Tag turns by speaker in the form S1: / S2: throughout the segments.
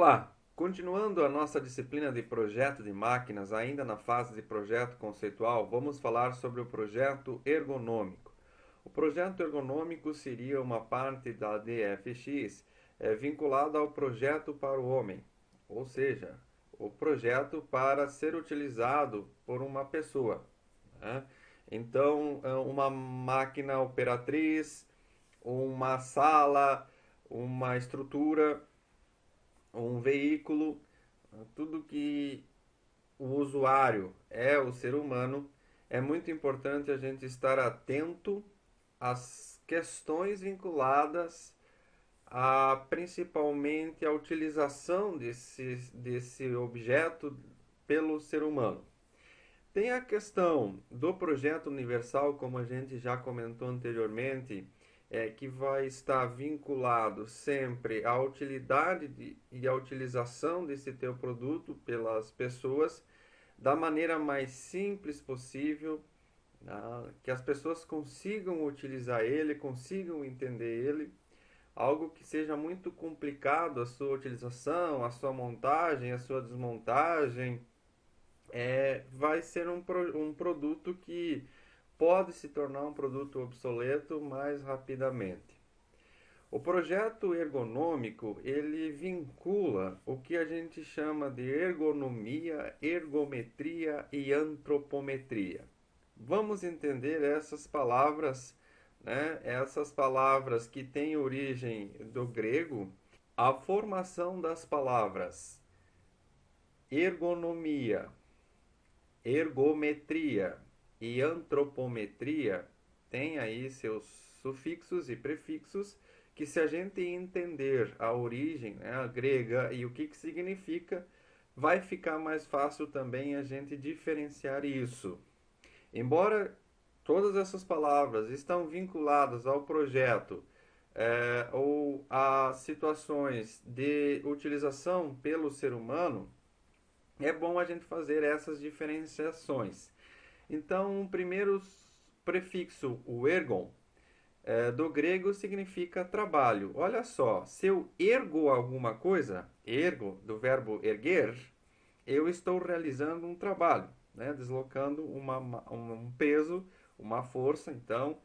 S1: Olá! Continuando a nossa disciplina de projeto de máquinas, ainda na fase de projeto conceitual, vamos falar sobre o projeto ergonômico. O projeto ergonômico seria uma parte da DFX vinculada ao projeto para o homem, ou seja, o projeto para ser utilizado por uma pessoa, né? Então, uma máquina operatriz, uma sala, uma estrutura, um veículo, tudo que o usuário é o ser humano, é muito importante a gente estar atento às questões vinculadas a principalmente a utilização desse objeto pelo ser humano. Tem a questão do projeto universal, como a gente já comentou anteriormente, que vai estar vinculado sempre à utilidade e à utilização desse teu produto pelas pessoas da maneira mais simples possível, né? Que as pessoas consigam utilizar ele, consigam entender ele, algo que seja muito complicado a sua utilização, a sua montagem, a sua desmontagem, vai ser um produto que pode se tornar um produto obsoleto mais rapidamente. O projeto ergonômico, ele vincula o que a gente chama de ergonomia, ergometria e antropometria. Vamos entender essas palavras, né? Essas palavras que têm origem do grego. A formação das palavras ergonomia, ergometria e antropometria tem aí seus sufixos e prefixos que, se a gente entender a origem, né, a grega, e o que significa, vai ficar mais fácil também a gente diferenciar isso. Embora todas essas palavras estão vinculadas ao projeto ou a situações de utilização pelo ser humano, é bom a gente fazer essas diferenciações. Então, o primeiro prefixo, o ergon, do grego significa trabalho. Olha só, se eu ergo alguma coisa, ergo, do verbo erguer, eu estou realizando um trabalho, né? Deslocando um peso, uma força. Então,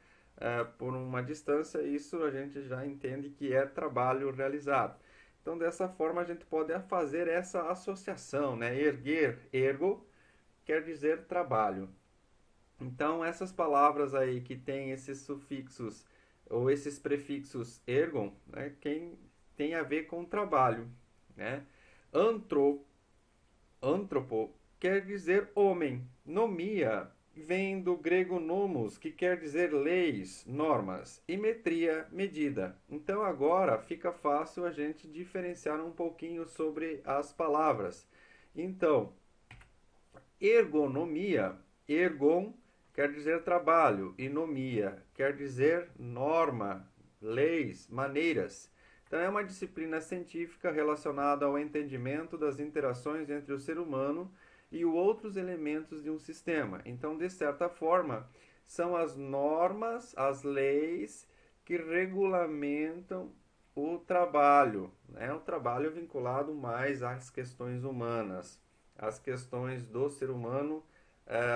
S1: por uma distância, isso a gente já entende que é trabalho realizado. Então, dessa forma, a gente pode fazer essa associação, né? Erguer, ergo, quer dizer trabalho. Então, essas palavras aí que têm esses sufixos ou esses prefixos ergon, né, quem tem a ver com trabalho, né? Antro, antropo quer dizer homem. Nomia vem do grego nomos, que quer dizer leis, normas, e metria, medida. Então agora fica fácil a gente diferenciar um pouquinho sobre as palavras. Então, ergonomia, ergon quer dizer trabalho, e nomia quer dizer norma, leis, maneiras. Então é uma disciplina científica relacionada ao entendimento das interações entre o ser humano e os outros elementos de um sistema. Então, de certa forma, são as normas, as leis que regulamentam o trabalho, né? O trabalho vinculado mais às questões humanas, às questões do ser humano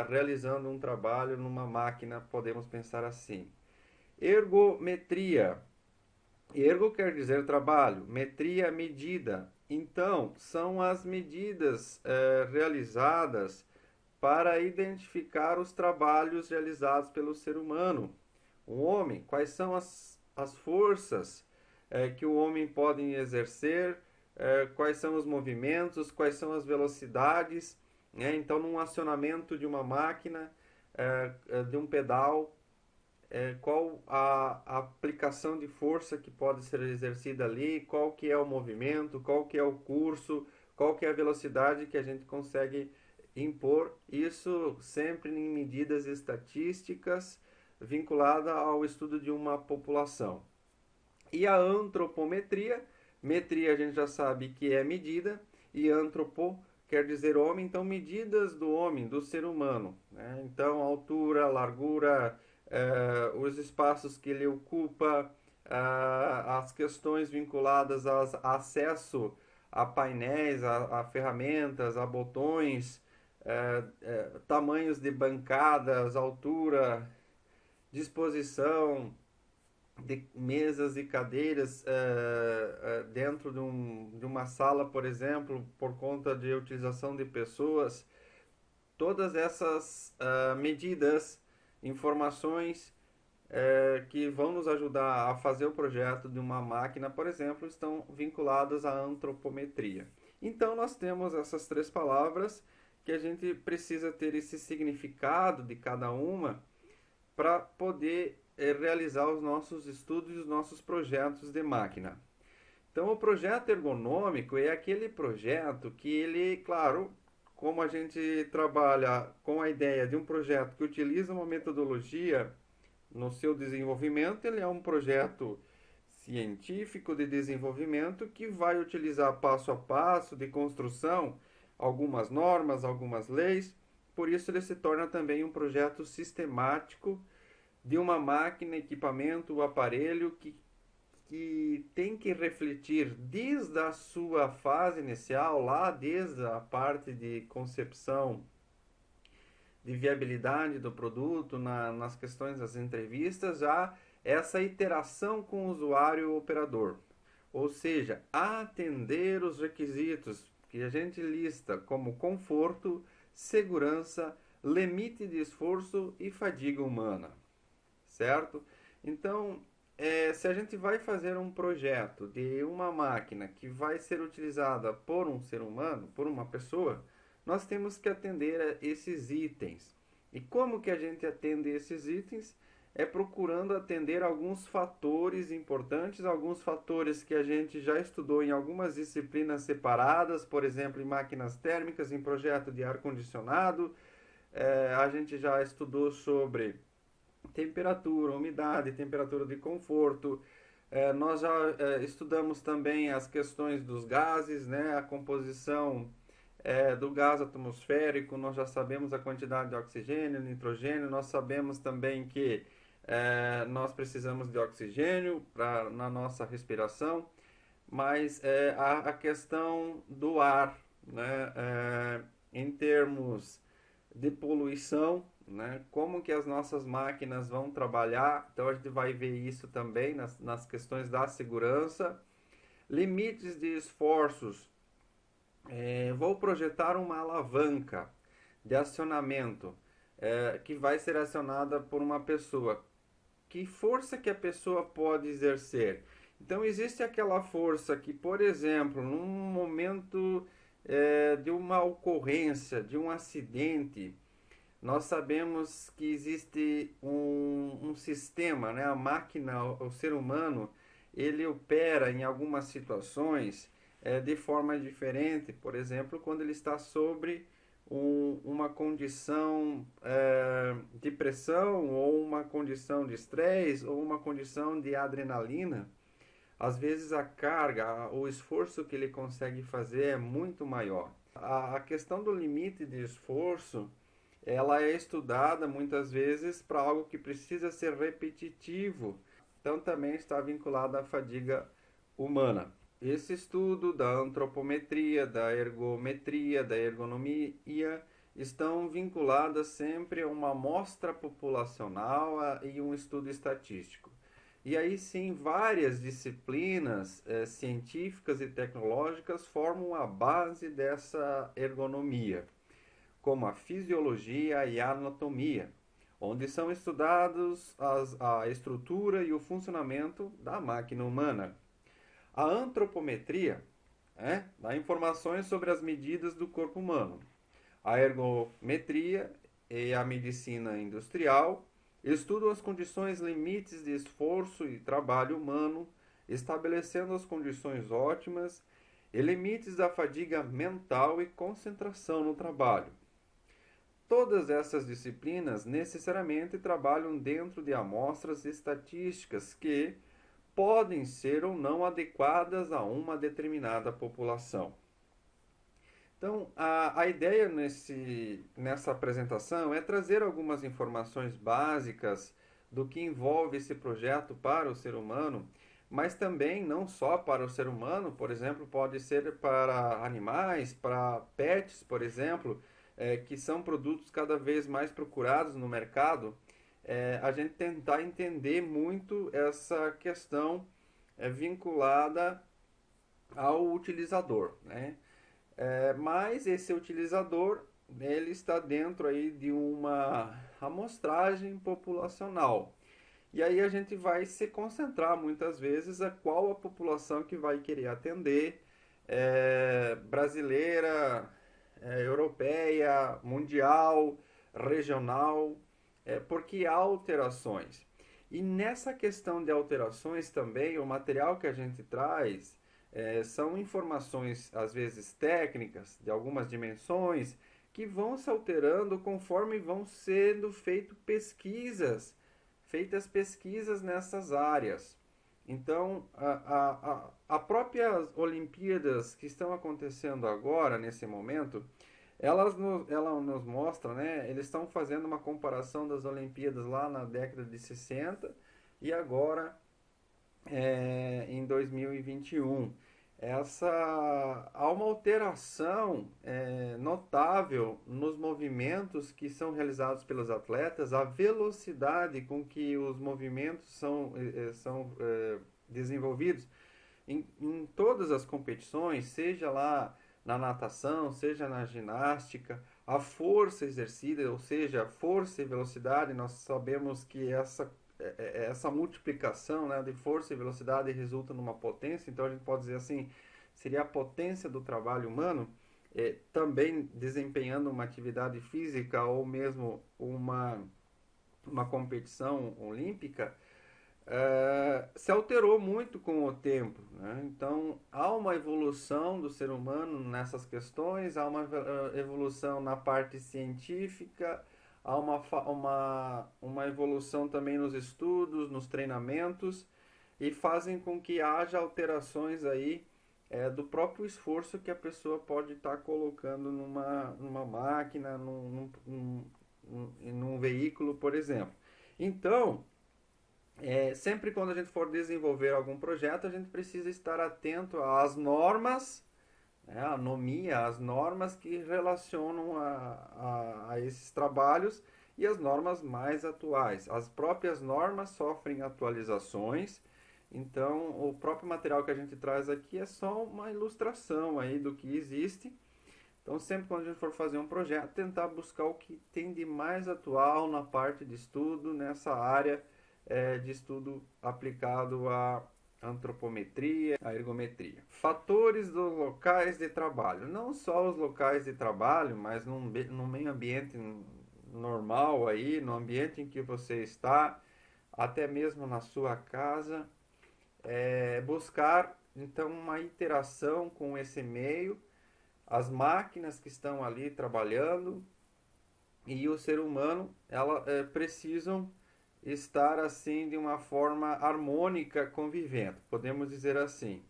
S1: realizando um trabalho numa máquina, podemos pensar assim. Ergometria. Ergo quer dizer trabalho, metria, medida. Então, são as medidas realizadas para identificar os trabalhos realizados pelo ser humano. O homem, quais são as forças que o homem pode exercer, quais são os movimentos, quais são as velocidades, né? Então, num acionamento de uma máquina, de um pedal, qual a aplicação de força que pode ser exercida ali, qual que é o movimento, qual que é o curso, qual que é a velocidade que a gente consegue impor, isso sempre em medidas estatísticas vinculada ao estudo de uma população. E a antropometria, metria a gente já sabe que é medida, e antropo quer dizer homem, então medidas do homem, do ser humano, né? Então altura, largura, os espaços que ele ocupa, as questões vinculadas ao acesso a painéis, a ferramentas, a botões, tamanhos de bancadas, altura, disposição de mesas e cadeiras dentro de uma sala, por exemplo, por conta de utilização de pessoas. Todas essas medidas, informações que vão nos ajudar a fazer o projeto de uma máquina, por exemplo, estão vinculadas à antropometria. Então, nós temos essas três palavras que a gente precisa ter esse significado de cada uma para poder realizar os nossos estudos e os nossos projetos de máquina. Então, o projeto ergonômico é aquele projeto que ele, claro, como a gente trabalha com a ideia de um projeto que utiliza uma metodologia no seu desenvolvimento, ele é um projeto científico de desenvolvimento que vai utilizar passo a passo de construção algumas normas, algumas leis. Por isso, ele se torna também um projeto sistemático de uma máquina, equipamento, aparelho que tem que refletir desde a sua fase inicial, lá desde a parte de concepção, de viabilidade do produto, nas questões das entrevistas, já essa iteração com o usuário operador. Ou seja, atender os requisitos que a gente lista como conforto, segurança, limite de esforço e fadiga humana, certo? Então, se a gente vai fazer um projeto de uma máquina que vai ser utilizada por um ser humano, por uma pessoa, nós temos que atender a esses itens. E como que a gente atende esses itens? É procurando atender alguns fatores importantes, alguns fatores que a gente já estudou em algumas disciplinas separadas, por exemplo, em máquinas térmicas, em projeto de ar-condicionado. A gente já estudou sobre temperatura, umidade, temperatura de conforto. Nós já estudamos também as questões dos gases, né? A composição do gás atmosférico, nós já sabemos a quantidade de oxigênio, nitrogênio, nós sabemos também que nós precisamos de oxigênio na nossa respiração, mas a questão do ar, né? Em termos de poluição, né? Como que as nossas máquinas vão trabalhar, então a gente vai ver isso também nas questões da segurança, limites de esforços. Vou projetar uma alavanca de acionamento que vai ser acionada por uma pessoa. Que força que a pessoa pode exercer? Então existe aquela força que, por exemplo, num momento de uma ocorrência, de um acidente, nós sabemos que existe um sistema, né? A máquina, o ser humano, ele opera em algumas situações de forma diferente. Por exemplo, quando ele está sobre uma condição de pressão, ou uma condição de estresse, ou uma condição de adrenalina, às vezes a carga, o esforço que ele consegue fazer é muito maior. A questão do limite de esforço, ela é estudada muitas vezes para algo que precisa ser repetitivo. Então também está vinculada à fadiga humana. Esse estudo da antropometria, da ergometria, da ergonomia estão vinculadas sempre a uma amostra populacional e um estudo estatístico. E aí sim, várias disciplinas científicas e tecnológicas formam a base dessa ergonomia, como a fisiologia e a anatomia, onde são estudados a estrutura e o funcionamento da máquina humana. A antropometria dá informações sobre as medidas do corpo humano. A ergometria e a medicina industrial estudam as condições limites de esforço e trabalho humano, estabelecendo as condições ótimas e limites da fadiga mental e concentração no trabalho. Todas essas disciplinas necessariamente trabalham dentro de amostras estatísticas que podem ser ou não adequadas a uma determinada população. Então, a ideia nessa apresentação é trazer algumas informações básicas do que envolve esse projeto para o ser humano, mas também não só para o ser humano, por exemplo, pode ser para animais, para pets, por exemplo, que são produtos cada vez mais procurados no mercado. A gente tentar entender muito essa questão vinculada ao utilizador, né? Mas esse utilizador ele está dentro aí de uma amostragem populacional. E aí a gente vai se concentrar muitas vezes a qual a população que vai querer atender, brasileira, europeia, mundial, regional, porque há alterações. E nessa questão de alterações também, o material que a gente traz são informações, às vezes técnicas, de algumas dimensões, que vão se alterando conforme vão sendo feitas pesquisas nessas áreas. Então, a próprias Olimpíadas que estão acontecendo agora, nesse momento, ela nos mostra, né? Eles estão fazendo uma comparação das Olimpíadas lá na década de 60 e agora em 2021. Há uma alteração notável nos movimentos que são realizados pelos atletas, a velocidade com que os movimentos são desenvolvidos em todas as competições, seja lá na natação, seja na ginástica, a força exercida, ou seja, força e velocidade, nós sabemos que essa multiplicação, né, de força e velocidade resulta numa potência, então a gente pode dizer assim, seria a potência do trabalho humano, também desempenhando uma atividade física ou mesmo uma competição olímpica, se alterou muito com o tempo, né? Então há uma evolução do ser humano nessas questões, há uma evolução na parte científica, há uma evolução também nos estudos, nos treinamentos, e fazem com que haja alterações aí do próprio esforço que a pessoa pode estar colocando numa máquina, num veículo, por exemplo. Então, sempre quando a gente for desenvolver algum projeto, a gente precisa estar atento às normas, né, a anomia, as normas que relacionam a esses trabalhos e as normas mais atuais. As próprias normas sofrem atualizações, então o próprio material que a gente traz aqui é só uma ilustração aí do que existe. Então sempre quando a gente for fazer um projeto, tentar buscar o que tem de mais atual na parte de estudo, nessa área de estudo aplicado à antropometria, à ergometria. Fatores dos locais de trabalho. Não só os locais de trabalho, mas no meio ambiente normal aí, no ambiente em que você está, até mesmo na sua casa, buscar então uma interação com esse meio, as máquinas que estão ali trabalhando e o ser humano, precisam estar assim de uma forma harmônica convivendo, podemos dizer assim.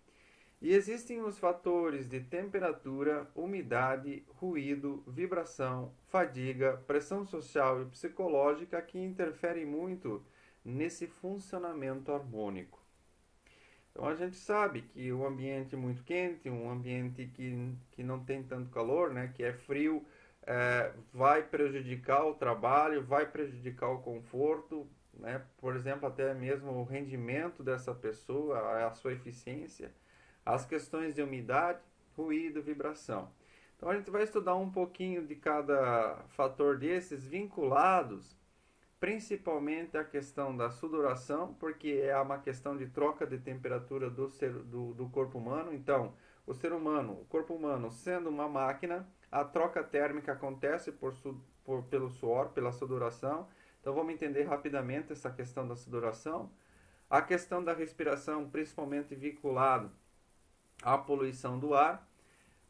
S1: E existem os fatores de temperatura, umidade, ruído, vibração, fadiga, pressão social e psicológica que interferem muito nesse funcionamento harmônico. Então a gente sabe que um ambiente muito quente, um ambiente que não tem tanto calor, né, que é frio, vai prejudicar o trabalho, vai prejudicar o conforto, né, por exemplo, até mesmo o rendimento dessa pessoa, a sua eficiência, as questões de umidade, ruído, vibração. Então a gente vai estudar um pouquinho de cada fator desses vinculados principalmente a questão da sudoração, porque é uma questão de troca de temperatura do corpo humano. Então, o corpo humano sendo uma máquina, a troca térmica acontece pelo suor, pela sudoração. Então, vamos entender rapidamente essa questão da sudoração. A questão da respiração, principalmente vinculado à poluição do ar.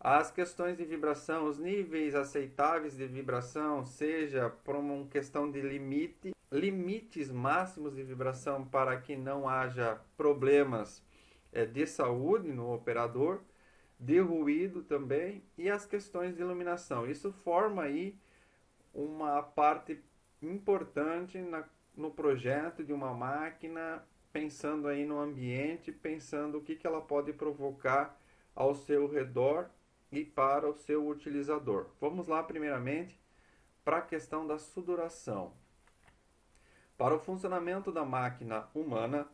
S1: As questões de vibração, os níveis aceitáveis de vibração, seja por uma questão de limites máximos de vibração para que não haja problemas de saúde no operador, de ruído também, e as questões de iluminação. Isso forma aí uma parte importante no projeto de uma máquina pensando aí no ambiente, pensando o que ela pode provocar ao seu redor e para o seu utilizador. Vamos lá, primeiramente, para a questão da sudoração. Para o funcionamento da máquina humana,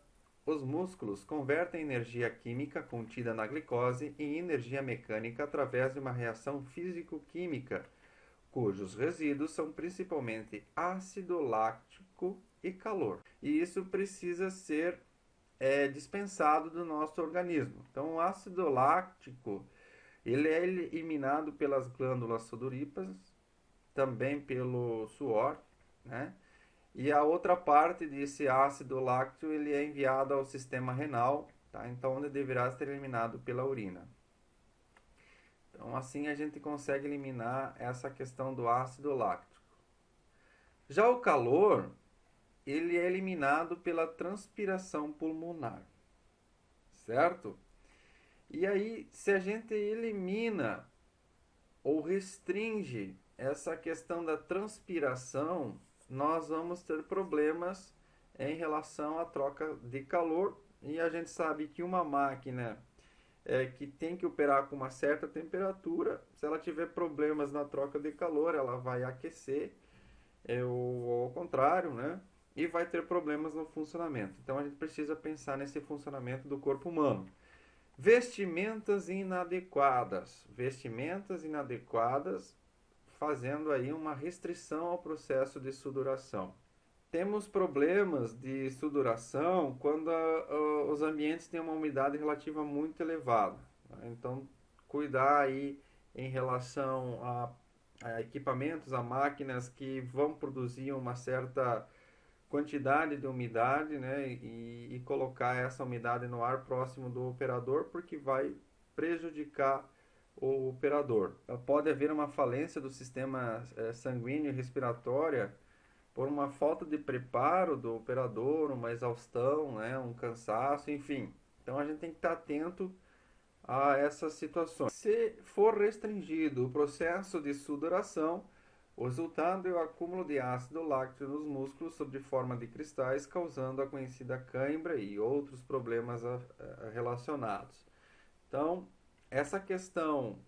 S1: os músculos convertem energia química contida na glicose em energia mecânica através de uma reação físico-química, cujos resíduos são principalmente ácido lático e calor. E isso precisa ser dispensado do nosso organismo. Então, o ácido lático ele é eliminado pelas glândulas sudoríparas, também pelo suor, né? E a outra parte desse ácido lácteo ele é enviado ao sistema renal, tá? Então, onde deverá ser eliminado pela urina. Então, assim a gente consegue eliminar essa questão do ácido láctico. Já o calor, ele é eliminado pela transpiração pulmonar, certo? E aí, se a gente elimina ou restringe essa questão da transpiração, nós vamos ter problemas em relação à troca de calor. E a gente sabe que uma máquina que tem que operar com uma certa temperatura, se ela tiver problemas na troca de calor, ela vai aquecer, ou ao contrário, né? E vai ter problemas no funcionamento. Então a gente precisa pensar nesse funcionamento do corpo humano. Vestimentas inadequadas. Vestimentas inadequadas, fazendo aí uma restrição ao processo de sudoração. Temos problemas de sudoração quando os ambientes têm uma umidade relativa muito elevada. Tá? Então, cuidar aí em relação a equipamentos, a máquinas que vão produzir uma certa quantidade de umidade, né, e colocar essa umidade no ar próximo do operador, porque vai prejudicar o operador. Pode haver uma falência do sistema sanguíneo e respiratório por uma falta de preparo do operador, uma exaustão, né, um cansaço, enfim. Então a gente tem que estar atento a essas situações. Se for restringido o processo de sudoração, o resultado é o acúmulo de ácido lácteo nos músculos sob forma de cristais, causando a conhecida cãibra e outros problemas relacionados. Então, essa questão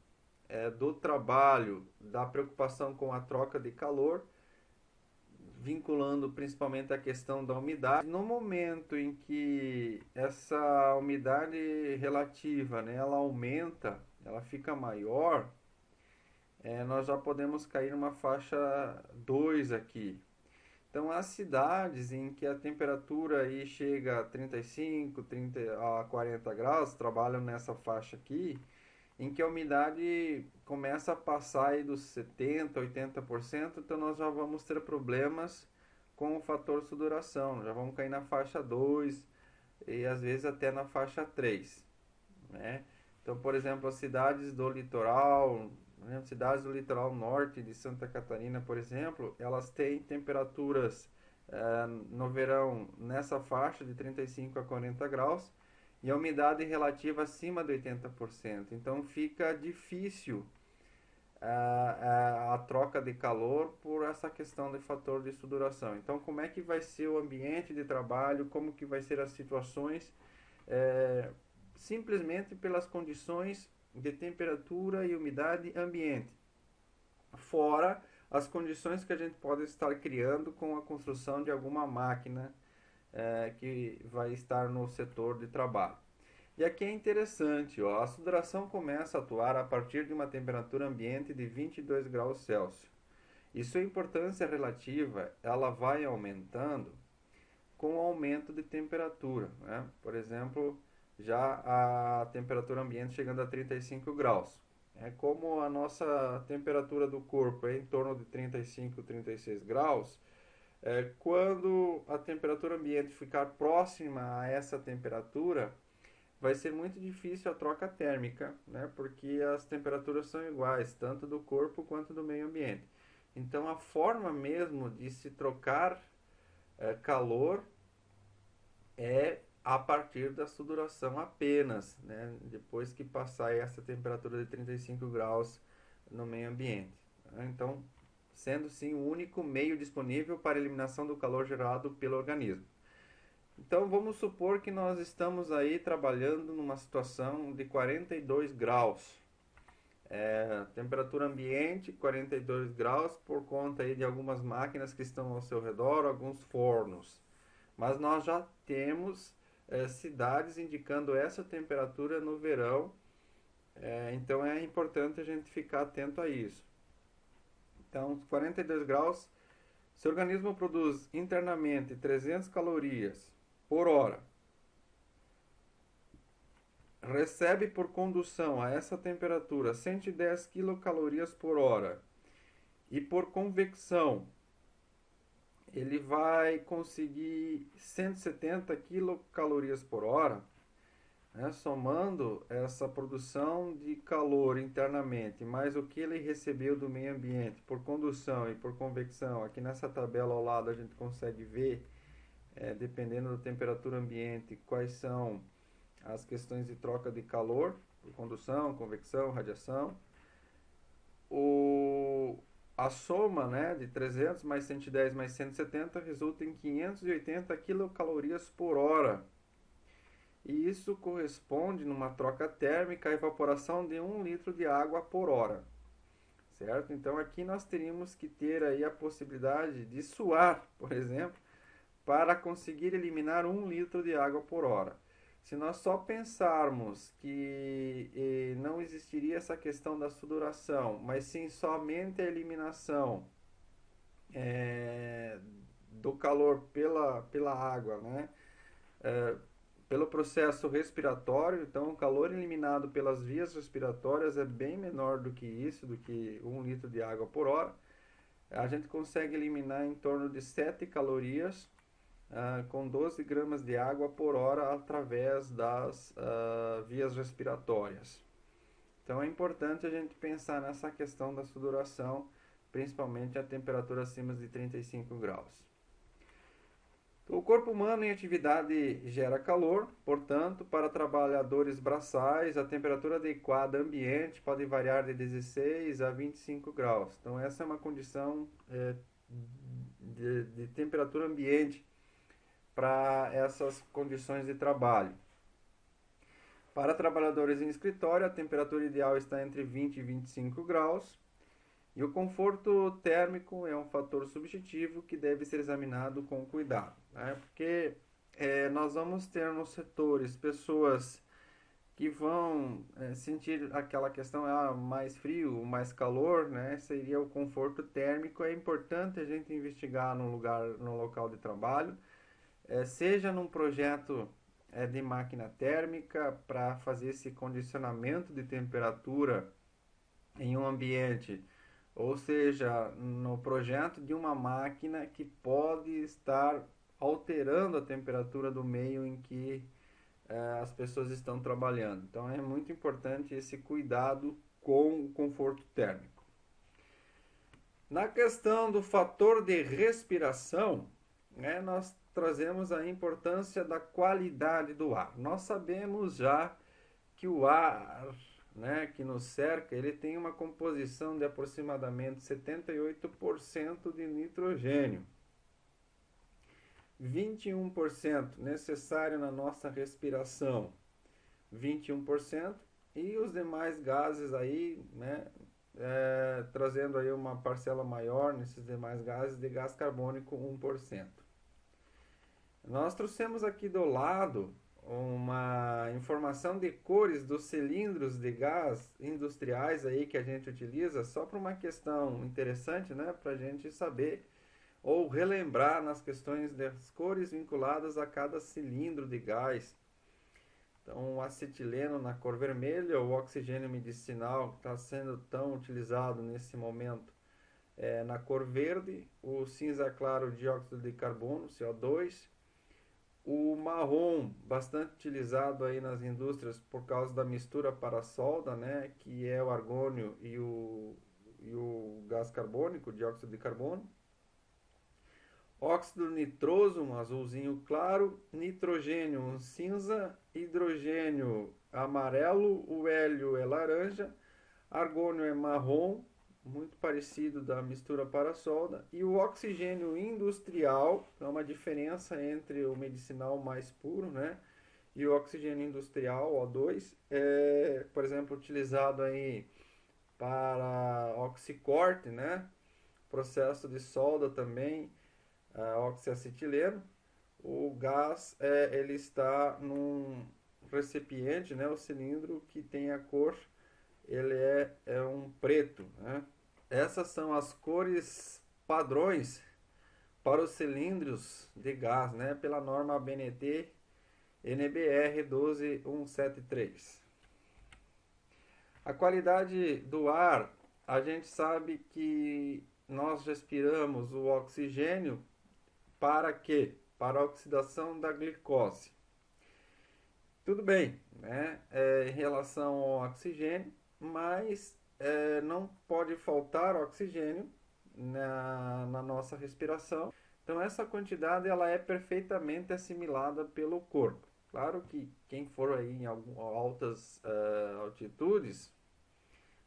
S1: do trabalho, da preocupação com a troca de calor, vinculando principalmente a questão da umidade. No momento em que essa umidade relativa, né, ela aumenta, ela fica maior, nós já podemos cair numa faixa 2 aqui. Então, as cidades em que a temperatura aí chega a 35, 30 a 40 graus, trabalham nessa faixa aqui, em que a umidade começa a passar aí dos 70, 80%, então nós já vamos ter problemas com o fator sudoração, já vamos cair na faixa 2 e às vezes até na faixa 3, né? Então, por exemplo, as cidades do litoral, né, cidades do litoral norte de Santa Catarina, por exemplo, elas têm temperaturas no verão nessa faixa de 35 a 40 graus, e a umidade relativa acima de 80%. Então fica difícil a troca de calor por essa questão de fator de sudoração. Então, como é que vai ser o ambiente de trabalho, como que vai ser as situações, simplesmente pelas condições de temperatura e umidade ambiente, fora as condições que a gente pode estar criando com a construção de alguma máquina que vai estar no setor de trabalho. E aqui é interessante, ó, a sudoração começa a atuar a partir de uma temperatura ambiente de 22 graus Celsius. E sua importância relativa, ela vai aumentando com o aumento de temperatura, né? Por exemplo, já a temperatura ambiente chegando a 35 graus. Como a nossa temperatura do corpo é em torno de 35, 36 graus, quando a temperatura ambiente ficar próxima a essa temperatura, vai ser muito difícil a troca térmica, né? Porque as temperaturas são iguais, tanto do corpo quanto do meio ambiente. Então, a forma mesmo de se trocar calor é a partir da sudoração apenas, né? Depois que passar essa temperatura de 35 graus no meio ambiente. Então, sendo sim o único meio disponível para a eliminação do calor gerado pelo organismo. Então vamos supor que nós estamos aí trabalhando numa situação de 42 graus. Temperatura ambiente 42 graus por conta aí de algumas máquinas que estão ao seu redor, alguns fornos. Mas nós já temos cidades indicando essa temperatura no verão, então é importante a gente ficar atento a isso. Então, 42 graus, se o organismo produz internamente 300 calorias por hora, recebe por condução a essa temperatura 110 quilocalorias por hora e por convecção ele vai conseguir 170 quilocalorias por hora, né, somando essa produção de calor internamente, mais o que ele recebeu do meio ambiente por condução e por convecção. Aqui nessa tabela ao lado a gente consegue ver, dependendo da temperatura ambiente, quais são as questões de troca de calor, por condução, convecção, radiação. A soma, né, de 300 mais 110 mais 170 resulta em 580 quilocalorias por hora. E isso corresponde, numa troca térmica, à evaporação de 1 litro de água por hora. Certo? Então aqui nós teríamos que ter aí a possibilidade de suar, por exemplo, para conseguir eliminar 1 litro de água por hora. Se nós só pensarmos que não existiria essa questão da sudoração, mas sim somente a eliminação do calor pela água, né? Pelo processo respiratório, então o calor eliminado pelas vias respiratórias é bem menor do que isso, do que 1 litro de água por hora. A gente consegue eliminar em torno de 7 calorias com 12 gramas de água por hora através das vias respiratórias. Então é importante a gente pensar nessa questão da sudoração, principalmente a temperatura acima de 35 graus. O corpo humano em atividade gera calor, portanto, para trabalhadores braçais, a temperatura adequada ambiente pode variar de 16 a 25 graus. Então, essa é uma condição de temperatura ambiente para essas condições de trabalho. Para trabalhadores em escritório, a temperatura ideal está entre 20 e 25 graus. E o conforto térmico é um fator subjetivo que deve ser examinado com cuidado, né? Porque nós vamos ter nos setores pessoas que vão sentir aquela questão mais frio, mais calor, né? Seria o conforto térmico. É importante a gente investigar no local de trabalho, seja num projeto de máquina térmica para fazer esse condicionamento de temperatura em um ambiente, ou seja, no projeto de uma máquina que pode estar alterando a temperatura do meio em que as pessoas estão trabalhando. Então é muito importante esse cuidado com o conforto térmico. Na questão do fator de respiração, nós trazemos a importância da qualidade do ar. Nós sabemos já que o ar, que nos cerca, ele tem uma composição de aproximadamente 78% de nitrogênio, 21% necessário na nossa respiração, 21%, e os demais gases aí, trazendo aí uma parcela maior nesses demais gases de gás carbônico, 1%. Nós trouxemos aqui do lado uma informação de cores dos cilindros de gás industriais aí que a gente utiliza, só para uma questão interessante, né, para a gente saber ou relembrar nas questões das cores vinculadas a cada cilindro de gás. Então, o acetileno na cor vermelha, o oxigênio medicinal que está sendo tão utilizado nesse momento na cor verde, o cinza claro, dióxido de carbono, CO2, o marrom, bastante utilizado aí nas indústrias por causa da mistura para a solda, né, que é o argônio e o gás carbônico, o dióxido de carbono. Óxido nitroso, um azulzinho claro, nitrogênio, um cinza, hidrogênio amarelo, o hélio é laranja, argônio é marrom, muito parecido da mistura para solda, e o oxigênio industrial, é uma diferença entre o medicinal mais puro, né, e o oxigênio industrial, O2, por exemplo, utilizado aí para oxicorte, né, processo de solda também, oxiacetileno. O gás ele está num recipiente, né, o cilindro que tem a cor, ele é um preto, né? Essas são as cores padrões para os cilindros de gás, né, pela norma ABNT NBR 12173. A qualidade do ar, a gente sabe que nós respiramos o oxigênio para quê? Para a oxidação da glicose. Tudo bem, né? Em relação ao oxigênio, mas não pode faltar oxigênio na nossa respiração. Então essa quantidade ela é perfeitamente assimilada pelo corpo. Claro que quem for aí em altas altitudes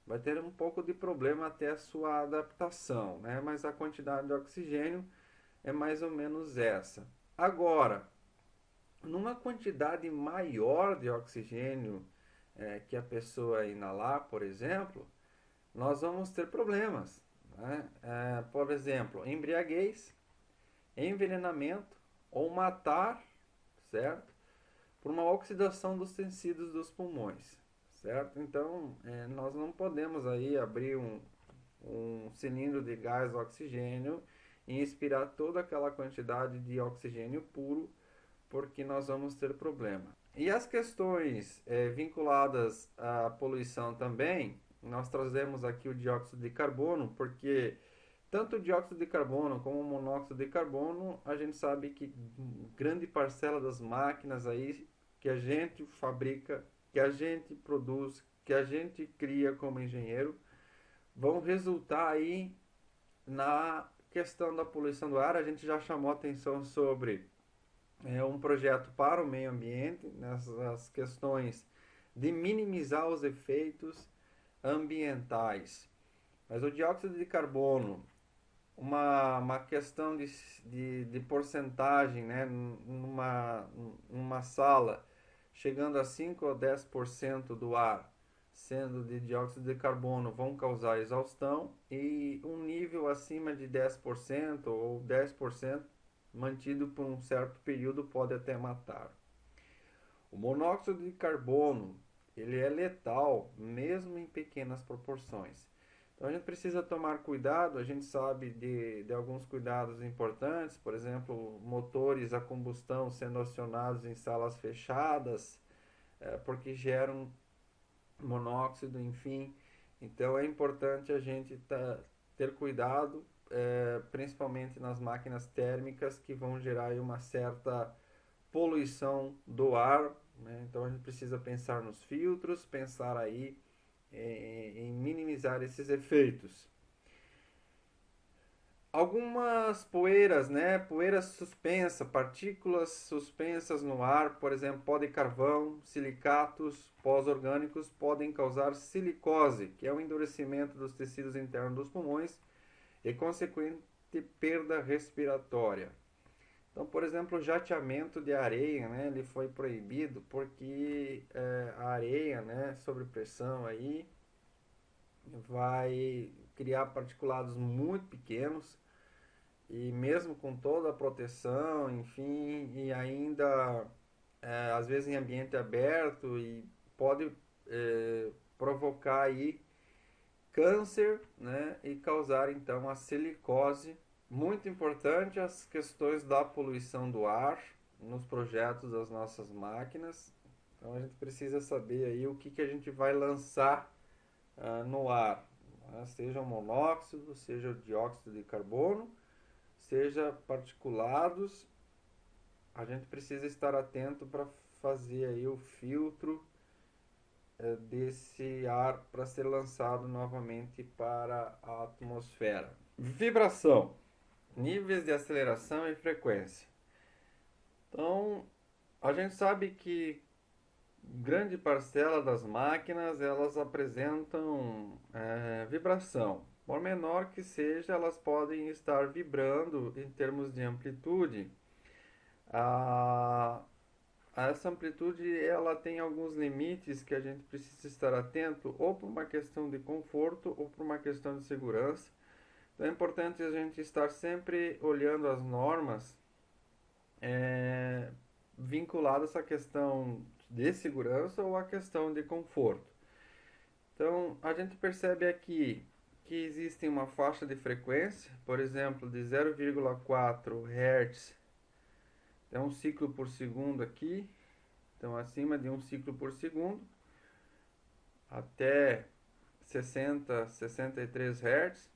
S1: vai ter um pouco de problema até a sua adaptação, né? Mas a quantidade de oxigênio é mais ou menos essa. Agora, numa quantidade maior de oxigênio que a pessoa inalar, por exemplo, nós vamos ter problemas, né? Por exemplo, embriaguez, envenenamento ou matar, certo? Por uma oxidação dos tecidos dos pulmões, certo? Então, nós não podemos aí abrir um cilindro de gás oxigênio e inspirar toda aquela quantidade de oxigênio puro, porque nós vamos ter problema. E as questões vinculadas à poluição também, nós trazemos aqui o dióxido de carbono, porque tanto o dióxido de carbono como o monóxido de carbono, a gente sabe que grande parcela das máquinas aí que a gente fabrica, que a gente produz, que a gente cria como engenheiro, vão resultar aí na questão da poluição do ar. A gente já chamou atenção sobre um projeto para o meio ambiente, nessas questões de minimizar os efeitos ambientais. Mas o dióxido de carbono, uma questão de porcentagem, né, numa sala, chegando a 5 ou 10% do ar sendo de dióxido de carbono, vão causar exaustão, e um nível acima de 10% ou 10% mantido por um certo período pode até matar. O monóxido de carbono, ele é letal mesmo em pequenas proporções. Então a gente precisa tomar cuidado, a gente sabe de alguns cuidados importantes, por exemplo, motores a combustão sendo acionados em salas fechadas, porque geram monóxido, enfim. Então é importante a gente ter cuidado, principalmente nas máquinas térmicas que vão gerar aí uma certa poluição do ar, né? Então a gente precisa pensar nos filtros, pensar aí em minimizar esses efeitos. Algumas poeiras, né? Poeira suspensa, partículas suspensas no ar, por exemplo, pó de carvão, silicatos, pós orgânicos podem causar silicose, que é o endurecimento dos tecidos internos dos pulmões e consequente perda respiratória. Então, por exemplo, o jateamento de areia, né, ele foi proibido porque a areia, né, sob pressão aí, vai criar particulados muito pequenos, e mesmo com toda a proteção, enfim, e ainda às vezes em ambiente aberto, e pode provocar aí câncer, né, e causar então a silicose. Muito importante as questões da poluição do ar nos projetos das nossas máquinas. Então a gente precisa saber aí o que a gente vai lançar no ar, né? Seja o monóxido, seja o dióxido de carbono, seja particulados. A gente precisa estar atento para fazer aí o filtro desse ar para ser lançado novamente para a atmosfera. Vibração, níveis de aceleração e frequência. Então, a gente sabe que grande parcela das máquinas elas apresentam vibração, Por menor que seja, elas podem estar vibrando em termos de amplitude. A, essa amplitude ela tem alguns limites que a gente precisa estar atento, ou por uma questão de conforto ou por uma questão de segurança. Então é importante a gente estar sempre olhando as normas é, vinculadas à questão de segurança ou à questão de conforto. Então a gente percebe aqui que existe uma faixa de frequência, por exemplo, de 0,4 Hz, é um ciclo por segundo aqui, então acima de um ciclo por segundo, até 60, 63 Hz.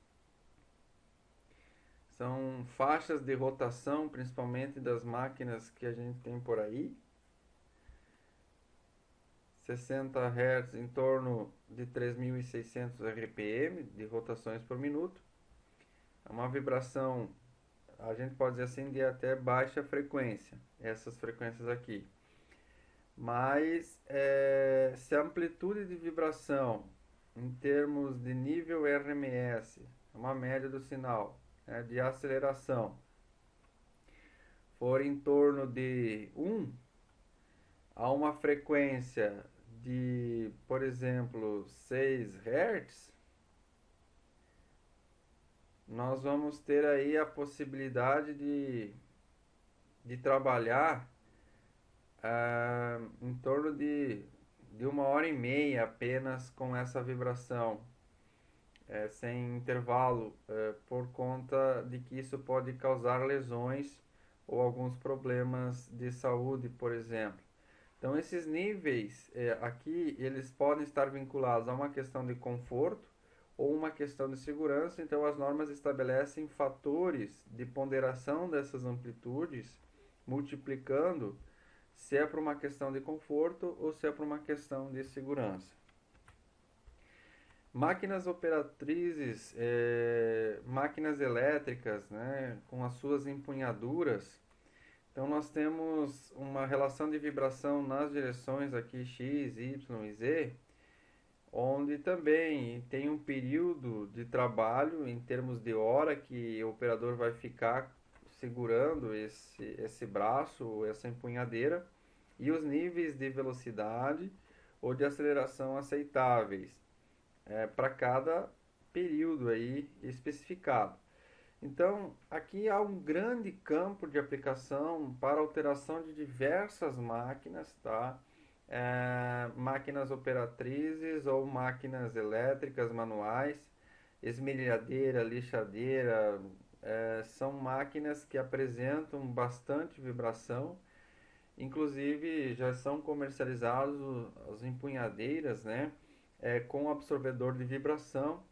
S1: São faixas de rotação, principalmente das máquinas que a gente tem por aí. 60 Hz em torno de 3.600 RPM de rotações por minuto. É uma vibração, a gente pode dizer assim, de até baixa frequência, essas frequências aqui. Mas se a amplitude de vibração em termos de nível RMS, uma média do sinal, de aceleração, for em torno de 1 a uma frequência de, por exemplo, 6 Hz, nós vamos ter aí a possibilidade de trabalhar em torno de 1 hora e meia apenas com essa vibração, sem intervalo, por conta de que isso pode causar lesões ou alguns problemas de saúde, por exemplo. Então, esses níveis aqui, eles podem estar vinculados a uma questão de conforto ou uma questão de segurança. Então, as normas estabelecem fatores de ponderação dessas amplitudes, multiplicando se é para uma questão de conforto ou se é para uma questão de segurança. Máquinas operatrizes, máquinas elétricas, né, com as suas empunhaduras. Então nós temos uma relação de vibração nas direções aqui X, Y e Z, onde também tem um período de trabalho em termos de hora que o operador vai ficar segurando esse braço, essa empunhadeira, e os níveis de velocidade ou de aceleração aceitáveis para cada período aí especificado. Então, aqui há um grande campo de aplicação para alteração de diversas máquinas, tá? Máquinas operatrizes ou máquinas elétricas manuais, esmerilhadeira, lixadeira, são máquinas que apresentam bastante vibração. Inclusive, já são comercializadas as empunhadeiras, né? Com absorvedor de vibração.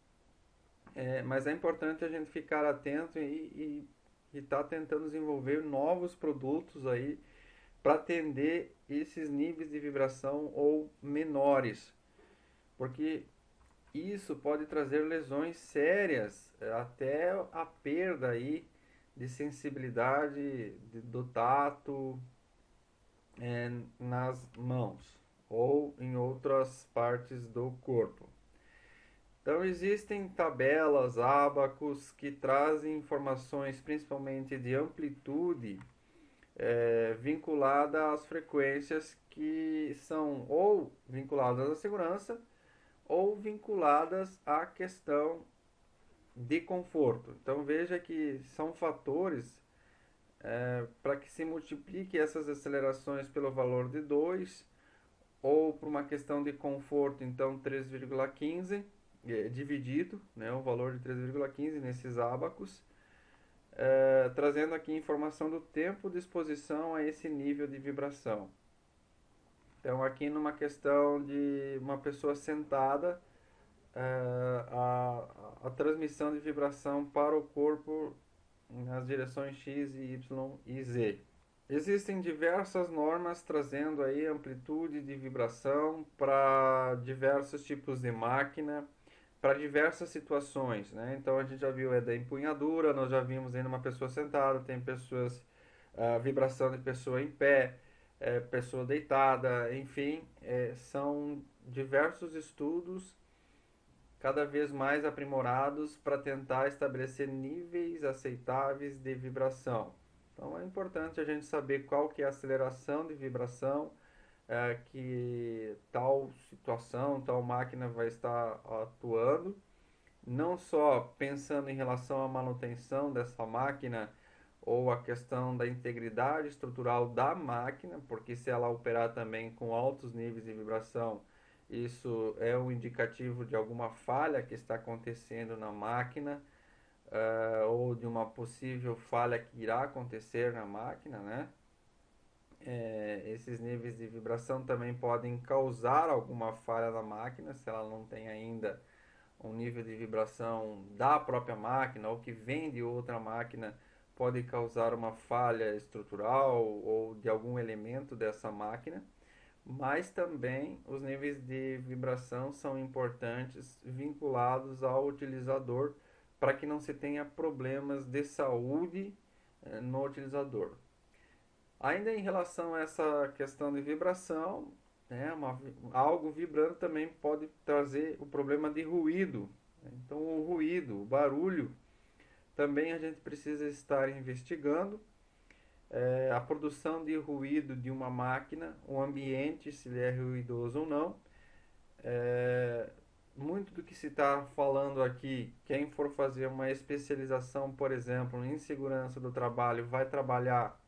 S1: Mas é importante a gente ficar atento e estar tentando desenvolver novos produtos aí para atender esses níveis de vibração ou menores, porque isso pode trazer lesões sérias, até a perda aí de sensibilidade do tato nas mãos ou em outras partes do corpo. Então existem tabelas, ábacos que trazem informações principalmente de amplitude vinculada às frequências que são ou vinculadas à segurança ou vinculadas à questão de conforto. Então veja que são fatores para que se multiplique essas acelerações pelo valor de 2 ou por uma questão de conforto, então 3,15 dividido, né, o valor de 3,15 nesses ábacos, trazendo aqui informação do tempo de exposição a esse nível de vibração. Então, aqui numa questão de uma pessoa sentada, a transmissão de vibração para o corpo nas direções X, Y e Z. Existem diversas normas trazendo aí amplitude de vibração para diversos tipos de máquina, para diversas situações, né? Então a gente já viu da empunhadura, nós já vimos ainda uma pessoa sentada, tem pessoas, vibração de pessoa em pé, pessoa deitada, enfim, são diversos estudos cada vez mais aprimorados para tentar estabelecer níveis aceitáveis de vibração. Então é importante a gente saber qual que é a aceleração de vibração que tal situação, tal máquina vai estar atuando, não só pensando em relação à manutenção dessa máquina ou a questão da integridade estrutural da máquina, porque se ela operar também com altos níveis de vibração, isso é um indicativo de alguma falha que está acontecendo na máquina, ou de uma possível falha que irá acontecer na máquina, né? Esses níveis de vibração também podem causar alguma falha na máquina, se ela não tem ainda um nível de vibração da própria máquina ou que vem de outra máquina, pode causar uma falha estrutural ou de algum elemento dessa máquina. Mas também os níveis de vibração são importantes vinculados ao utilizador para que não se tenha problemas de saúde no utilizador. Ainda em relação a essa questão de vibração, né, algo vibrando também pode trazer o problema de ruído. Então, o ruído, o barulho, também a gente precisa estar investigando a produção de ruído de uma máquina, o ambiente, se ele é ruidoso ou não. Muito do que se está falando aqui, quem for fazer uma especialização, por exemplo, em segurança do trabalho, vai trabalhar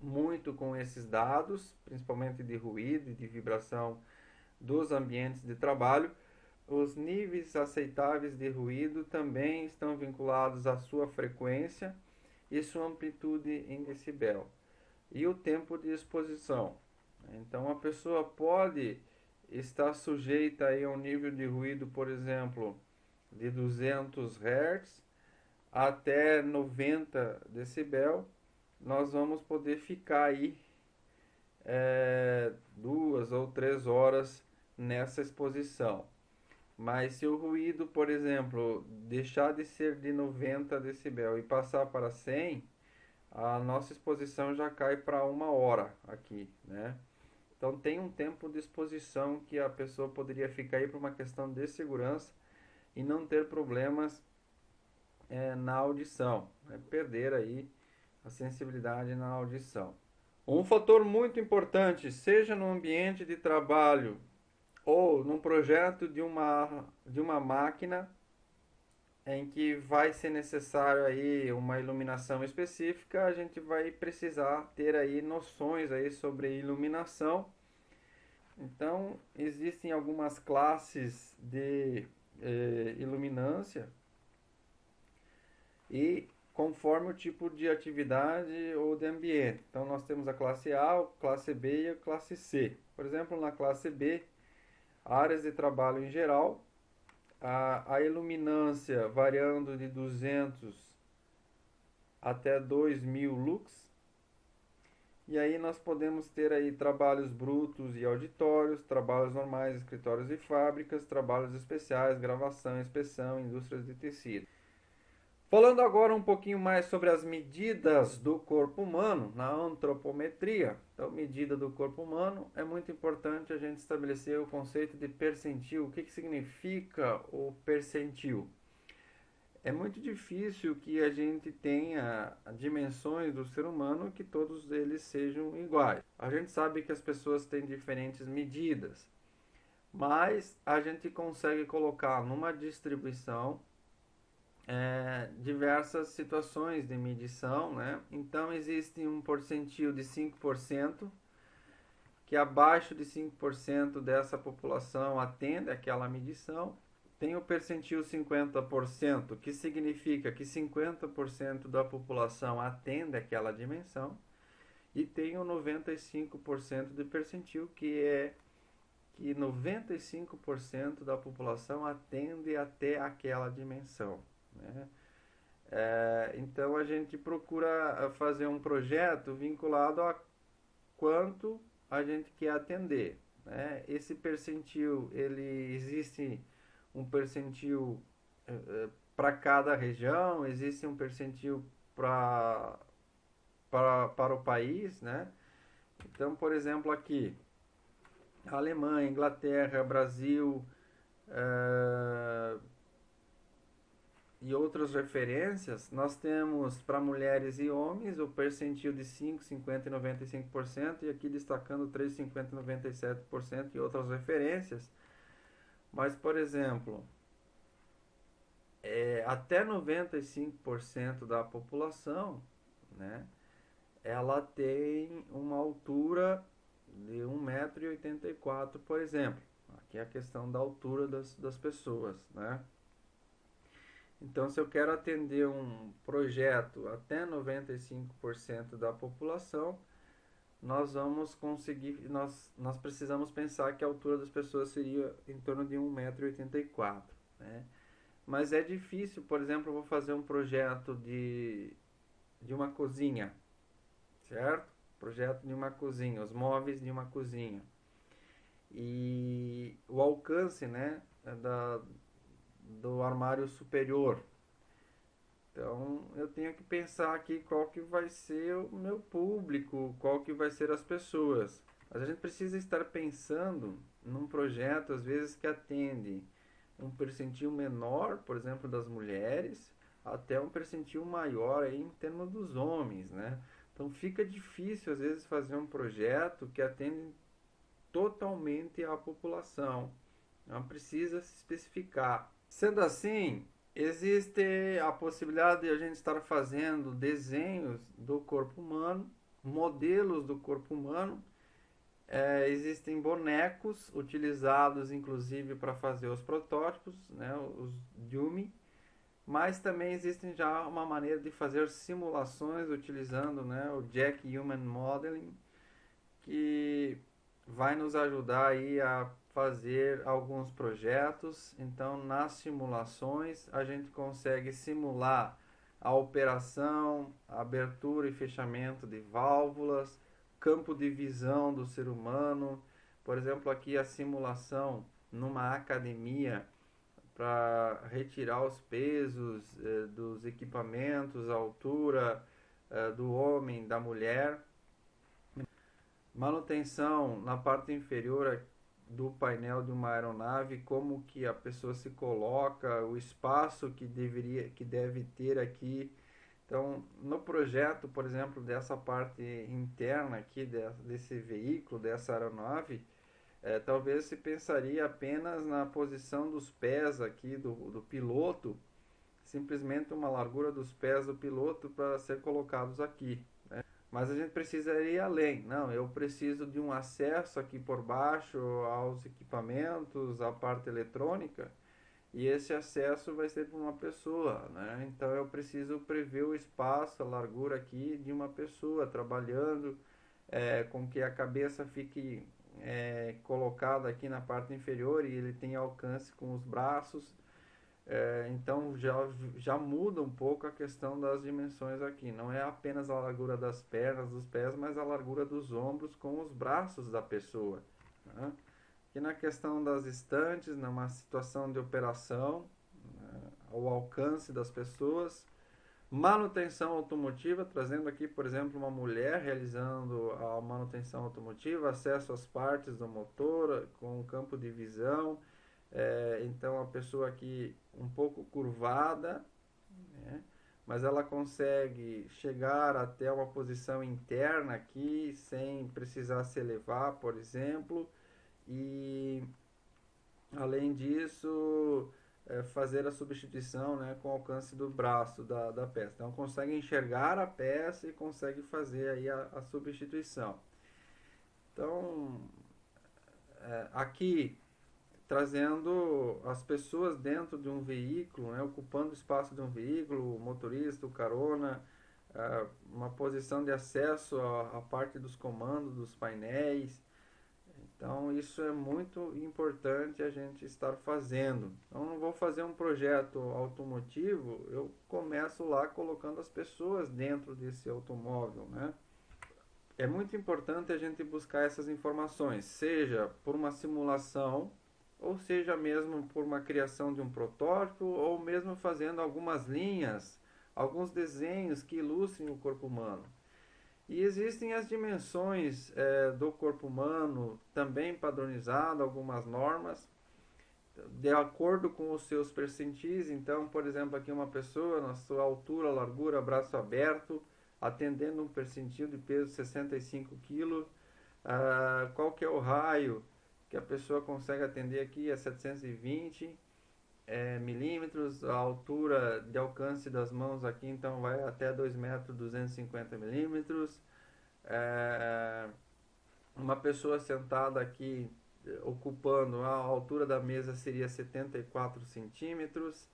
S1: muito com esses dados, principalmente de ruído e de vibração dos ambientes de trabalho. Os níveis aceitáveis de ruído também estão vinculados à sua frequência e sua amplitude em decibel. E o tempo de exposição. Então a pessoa pode estar sujeita aí a um nível de ruído, por exemplo, de 200 Hz até 90 decibel. Nós vamos poder ficar aí 2 ou 3 horas nessa exposição. Mas se o ruído, por exemplo, deixar de ser de 90 decibel e passar para 100, a nossa exposição já cai para 1 hora aqui, né? Então tem um tempo de exposição que a pessoa poderia ficar aí por uma questão de segurança e não ter problemas na audição, né? Perder aí a sensibilidade na audição. Um fator muito importante, seja no ambiente de trabalho ou num projeto de uma máquina em que vai ser necessário aí uma iluminação específica, a gente vai precisar ter aí noções aí sobre iluminação. Então, existem algumas classes de iluminância e conforme o tipo de atividade ou de ambiente. Então, nós temos a classe A, a classe B e a classe C. Por exemplo, na classe B, áreas de trabalho em geral, a iluminância variando de 200 até 2000 lux. E aí nós podemos ter aí trabalhos brutos e auditórios, trabalhos normais, escritórios e fábricas, trabalhos especiais, gravação, inspeção, indústrias de tecido. Falando agora um pouquinho mais sobre as medidas do corpo humano na antropometria. Então, medida do corpo humano, é muito importante a gente estabelecer o conceito de percentil. O que significa o percentil? É muito difícil que a gente tenha dimensões do ser humano que todos eles sejam iguais. A gente sabe que as pessoas têm diferentes medidas, mas a gente consegue colocar numa distribuição diversas situações de medição, né? Então existe um percentil de 5%, que abaixo de 5% dessa população atende àquela medição. Tem o percentil 50%, que significa que 50% da população atende àquela dimensão. E tem o 95% de percentil, que é que 95% da população atende até aquela dimensão, né? Então a gente procura fazer um projeto vinculado a quanto a gente quer atender, né? Esse percentil, ele existe um percentil para cada região, existe um percentil para o país, né? Então, por exemplo, aqui, Alemanha, Inglaterra, Brasil, eh, e outras referências, nós temos para mulheres e homens o percentil de 5, 50 e 95%, e aqui destacando 3, 50 e 97% e outras referências. Mas, por exemplo, até 95% da população, né, ela tem uma altura de 1,84 m, por exemplo. Aqui é a questão da altura das pessoas, né? Então, se eu quero atender um projeto até 95% da população, nós vamos conseguir, nós precisamos pensar que a altura das pessoas seria em torno de 1,84 m, né? Mas é difícil, por exemplo, eu vou fazer um projeto de uma cozinha, certo? Projeto de uma cozinha, os móveis de uma cozinha. E o alcance, né, do armário superior. Então, eu tenho que pensar aqui qual que vai ser o meu público, qual que vai ser as pessoas. Mas a gente precisa estar pensando num projeto, às vezes, que atende um percentil menor, por exemplo, das mulheres, até um percentil maior aí em termos dos homens, né? Então, fica difícil, às vezes, fazer um projeto que atende totalmente à população. Não precisa se especificar. Sendo assim, existe a possibilidade de a gente estar fazendo desenhos do corpo humano, modelos do corpo humano. Existem bonecos utilizados inclusive para fazer os protótipos, né, os dummy, mas também existem já uma maneira de fazer simulações utilizando, né, o Jack Human Modeling, que vai nos ajudar aí a fazer alguns projetos. Então, nas simulações, a gente consegue simular a operação, a abertura e fechamento de válvulas, campo de visão do ser humano. Por exemplo, aqui a simulação numa academia para retirar os pesos dos equipamentos, a altura do homem, da mulher. Manutenção na parte inferior do painel de uma aeronave, como que a pessoa se coloca, o espaço que deve ter aqui. Então, no projeto, por exemplo, dessa parte interna aqui desse veículo, dessa aeronave, talvez se pensaria apenas na posição dos pés aqui do piloto, simplesmente uma largura dos pés do piloto para ser colocados aqui. Mas a gente precisaria ir além. Não, eu preciso de um acesso aqui por baixo aos equipamentos, à parte eletrônica, e esse acesso vai ser para uma pessoa, né? Então eu preciso prever o espaço, a largura aqui de uma pessoa trabalhando, com que a cabeça fique colocada aqui na parte inferior e ele tenha alcance com os braços. Então já muda um pouco a questão das dimensões aqui. Não é apenas a largura das pernas, dos pés, mas a largura dos ombros com os braços da pessoa, né? E na questão das estantes, numa situação de operação, né, ao alcance das pessoas. Manutenção automotiva, trazendo aqui, por exemplo, uma mulher realizando a manutenção automotiva, acesso às partes do motor com campo de visão. Então a pessoa aqui um pouco curvada, né, mas ela consegue chegar até uma posição interna aqui sem precisar se elevar, por exemplo, e além disso fazer a substituição, né, com o alcance do braço da peça. Então consegue enxergar a peça e consegue fazer aí a substituição. Então aqui trazendo as pessoas dentro de um veículo, né, ocupando o espaço de um veículo, o motorista, o carona, uma posição de acesso à parte dos comandos, dos painéis. Então isso é muito importante a gente estar fazendo. Então não vou fazer um projeto automotivo, eu começo lá colocando as pessoas dentro desse automóvel, né? É muito importante a gente buscar essas informações, seja por uma simulação, ou seja mesmo por uma criação de um protótipo, ou mesmo fazendo algumas linhas, alguns desenhos que ilustrem o corpo humano. E existem as dimensões do corpo humano, também padronizado, algumas normas. de acordo com os seus percentis. Então, por exemplo, aqui uma pessoa na sua altura, largura, braço aberto, atendendo um percentil de peso 65 kg. Qual que é o raio que a pessoa consegue atender aqui? É 720 milímetros. A altura de alcance das mãos aqui então vai até 2 metros 250 milímetros. Uma pessoa sentada aqui ocupando a altura da mesa seria 74 centímetros.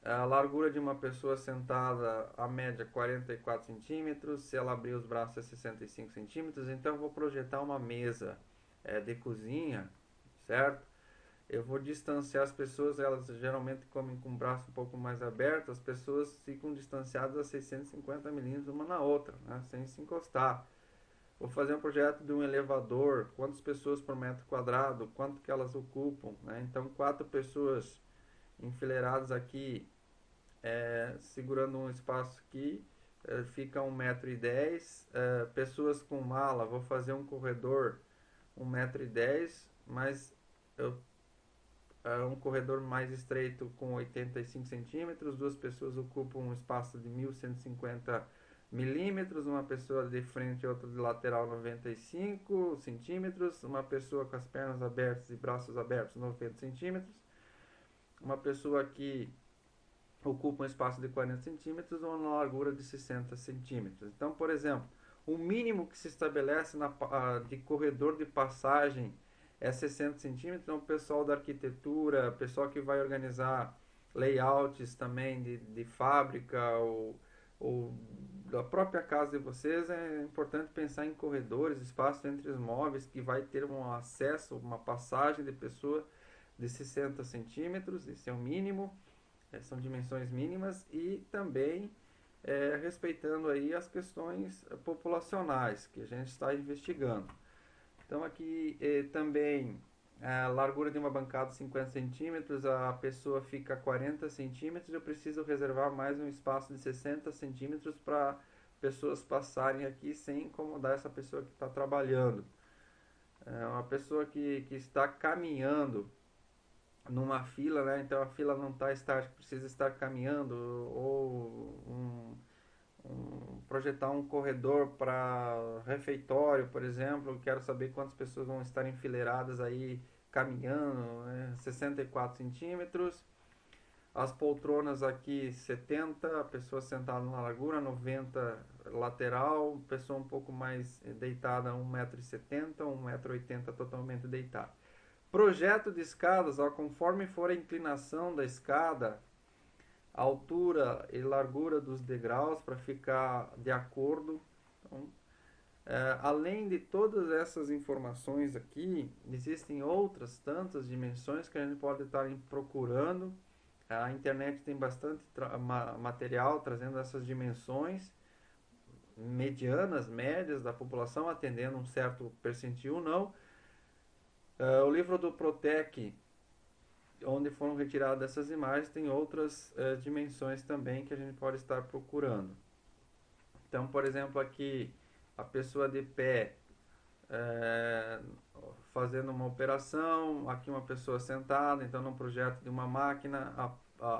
S1: A largura de uma pessoa sentada, a média 44 centímetros. Se ela abrir os braços é 65 centímetros. Então eu vou projetar uma mesa de cozinha, certo? Eu vou distanciar as pessoas, elas geralmente comem com o braço um pouco mais aberto, as pessoas ficam distanciadas a 650 milímetros uma na outra, né, sem se encostar. Vou fazer um projeto de um elevador, quantas pessoas por metro quadrado, quanto que elas ocupam, né? Então 4 pessoas enfileiradas aqui, segurando um espaço aqui, fica 1,10 m. Pessoas com mala, vou fazer um corredor 1,10 m, mas eu um corredor mais estreito com 85 centímetros, 2 pessoas ocupam um espaço de 1.150 milímetros, uma pessoa de frente e outra de lateral 95 centímetros, uma pessoa com as pernas abertas e braços abertos 90 centímetros, uma pessoa que ocupa um espaço de 40 centímetros ou uma largura de 60 centímetros. Então, por exemplo, o mínimo que se estabelece de corredor de passagem é 60 centímetros. Então, o pessoal da arquitetura, pessoal que vai organizar layouts também de fábrica ou da própria casa de vocês, é importante pensar em corredores, espaço entre os móveis, que vai ter um acesso, uma passagem de pessoa de 60 centímetros, esse é o mínimo, são dimensões mínimas, e também respeitando aí as questões populacionais que a gente está investigando. Então aqui também a largura de uma bancada 50 centímetros, a pessoa fica 40 centímetros, eu preciso reservar mais um espaço de 60 centímetros para pessoas passarem aqui sem incomodar essa pessoa que está trabalhando. Uma pessoa que está caminhando numa fila, né? Então a fila não está estática, precisa estar caminhando, ou projetar um corredor para refeitório, por exemplo. Quero saber quantas pessoas vão estar enfileiradas aí caminhando, né? 64 centímetros. As poltronas aqui 70, a pessoa sentada na largura, 90 lateral, pessoa um pouco mais deitada, 1,70 m, 1,80 m totalmente deitada. Projeto de escadas, ó, conforme for a inclinação da escada, a altura e largura dos degraus para ficar de acordo. Então, além de todas essas informações aqui, existem outras tantas dimensões que a gente pode estar procurando. A internet tem bastante material trazendo essas dimensões medianas, médias da população, atendendo um certo percentil não. O livro do Protec, onde foram retiradas essas imagens, tem outras dimensões também que a gente pode estar procurando. Então, por exemplo, aqui a pessoa de pé fazendo uma operação, aqui uma pessoa sentada, então num projeto de uma máquina,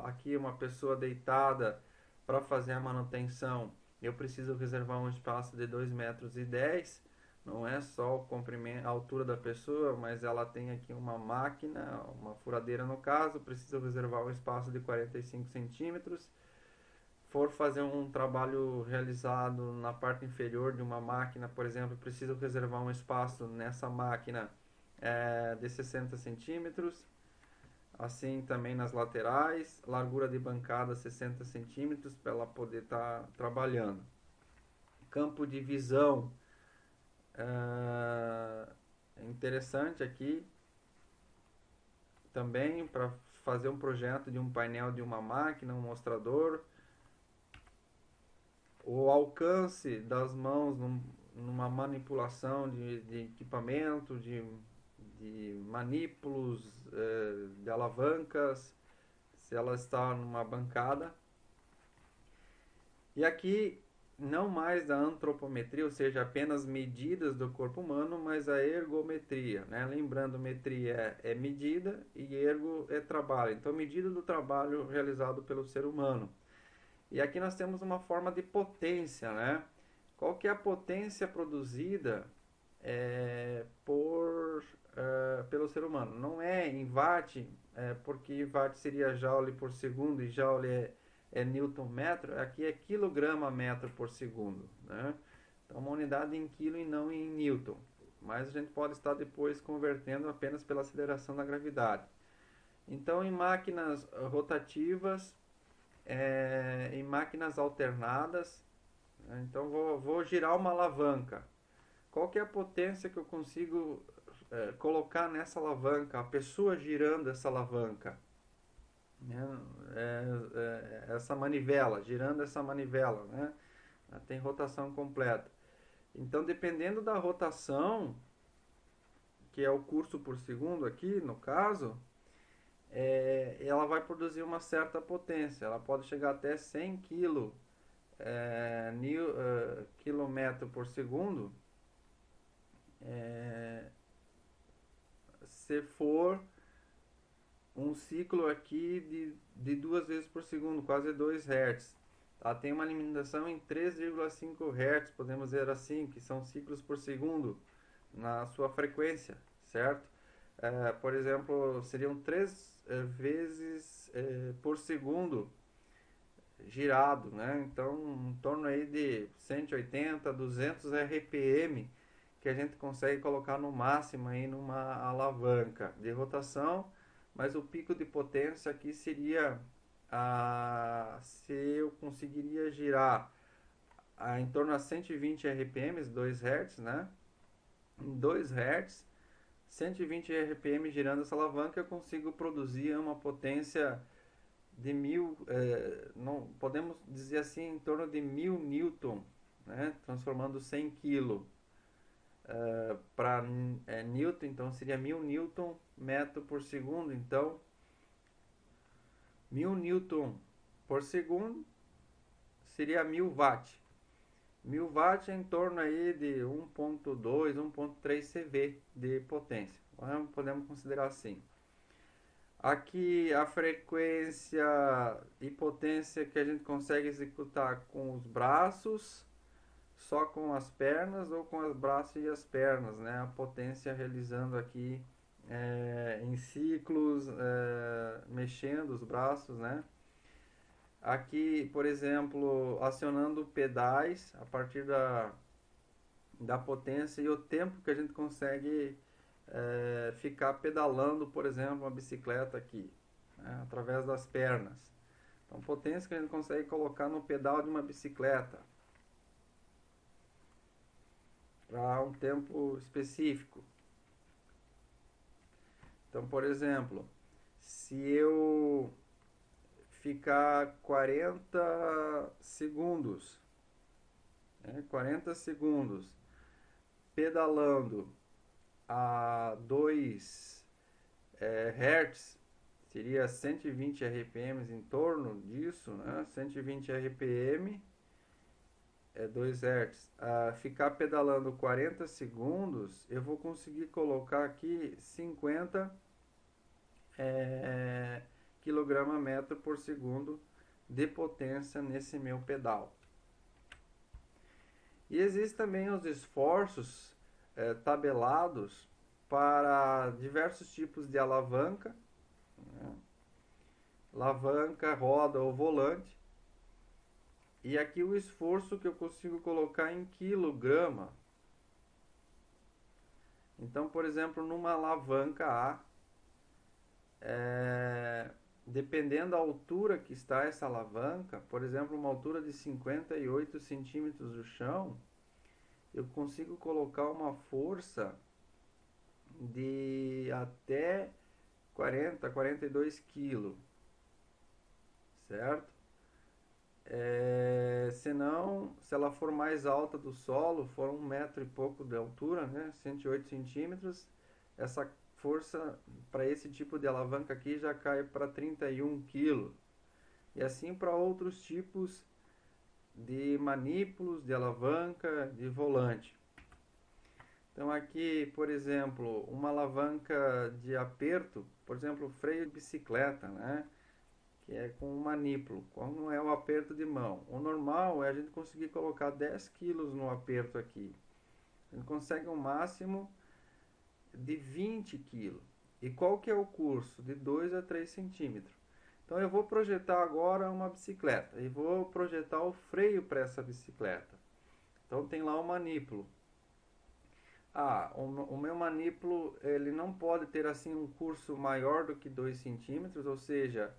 S1: aqui uma pessoa deitada para fazer a manutenção. Eu preciso reservar um espaço de 2,10 metros, não é só o comprimento, a altura da pessoa, mas ela tem aqui uma máquina, uma furadeira no caso, preciso reservar um espaço de 45 centímetros. For fazer um trabalho realizado na parte inferior de uma máquina, por exemplo, preciso reservar um espaço nessa máquina de 60 centímetros. Assim também nas laterais, largura de bancada 60 centímetros para ela poder estar trabalhando. Campo de visão, interessante aqui também para fazer um projeto de um painel de uma máquina, um mostrador. O alcance das mãos numa manipulação de equipamento, de manípulos, de alavancas, se ela está numa bancada. E aqui não mais da antropometria, ou seja, apenas medidas do corpo humano, mas a ergometria, né? Lembrando, metria é medida e ergo é trabalho. Então, medida do trabalho realizado pelo ser humano. E aqui nós temos uma forma de potência, né? Qual que é a potência produzida pelo ser humano? Não é em watt, porque watt seria joule por segundo e joule é newton metro. Aqui é quilograma metro por segundo, né? Então uma unidade em quilo e não em newton. Mas a gente pode estar depois convertendo apenas pela aceleração da gravidade. Então em máquinas rotativas, em máquinas alternadas, né? Então vou girar uma alavanca. Qual que é a potência que eu consigo colocar nessa alavanca? A pessoa girando essa alavanca, né? Essa manivela, girando essa manivela, né? Tem rotação completa. Então, dependendo da rotação, que é o curso por segundo aqui, no caso, ela vai produzir uma certa potência. Ela pode chegar até 100 quilômetro por segundo, se for um ciclo aqui de 2 vezes por segundo, quase 2 Hz. Tá? Tem uma limitação em 3,5 Hz, podemos dizer assim, que são ciclos por segundo na sua frequência, certo? Por exemplo, seriam 3 vezes por segundo girado, né? Então, em torno aí de 180, 200 RPM que a gente consegue colocar no máximo aí numa alavanca de rotação, mas o pico de potência aqui seria se eu conseguiria girar em torno a 120 RPM, 2 Hz, né? Em 2 Hz, 120 RPM girando essa alavanca, eu consigo produzir uma potência de 1000, não, podemos dizer assim, em torno de 1000 newton, né? Transformando 100 kg para newton, então seria 1000 newton metro por segundo. Então 1000 newton por segundo seria 1000 watt. 1000 watt é em torno aí de 1.2, 1.3 CV de potência. Podemos considerar assim. Aqui a frequência e potência que a gente consegue executar com os braços, só com as pernas ou com os braços e as pernas, né? A potência realizando aqui em ciclos, mexendo os braços, né? Aqui, por exemplo, acionando pedais a partir da potência e o tempo que a gente consegue ficar pedalando, por exemplo, uma bicicleta aqui, né? Através das pernas. Então, potência que a gente consegue colocar no pedal de uma bicicleta para um tempo específico. Então, por exemplo, se eu ficar 40 segundos, 40 segundos pedalando a 2 Hz, seria 120 RPM em torno disso, né? 120 RPM 2 Hz. Ficar pedalando 40 segundos, eu vou conseguir colocar aqui 50 quilograma metro por segundo de potência nesse meu pedal. E existem também os esforços tabelados para diversos tipos de alavanca, né? Alavanca, roda ou volante. E aqui o esforço que eu consigo colocar em quilograma. Então, por exemplo, numa alavanca A, dependendo da altura que está essa alavanca, por exemplo, uma altura de 58 centímetros do chão, eu consigo colocar uma força de até 40, 42 quilos, certo? Senão, se ela for mais alta do solo, for 1 metro e pouco de altura, né, 108 centímetros, essa força para esse tipo de alavanca aqui já cai para 31 kg. E assim para outros tipos de manípulos, de alavanca, de volante. Então aqui, por exemplo, uma alavanca de aperto, por exemplo, freio de bicicleta, né? Que é com um manípulo, como é o aperto de mão. O normal é a gente conseguir colocar 10 quilos no aperto aqui. A gente consegue um máximo de 20 quilos. E qual que é o curso? De 2 a 3 centímetros. Então eu vou projetar agora uma bicicleta e vou projetar o freio para essa bicicleta. Então tem lá o manípulo. O meu manípulo ele não pode ter assim um curso maior do que 2 centímetros, ou seja,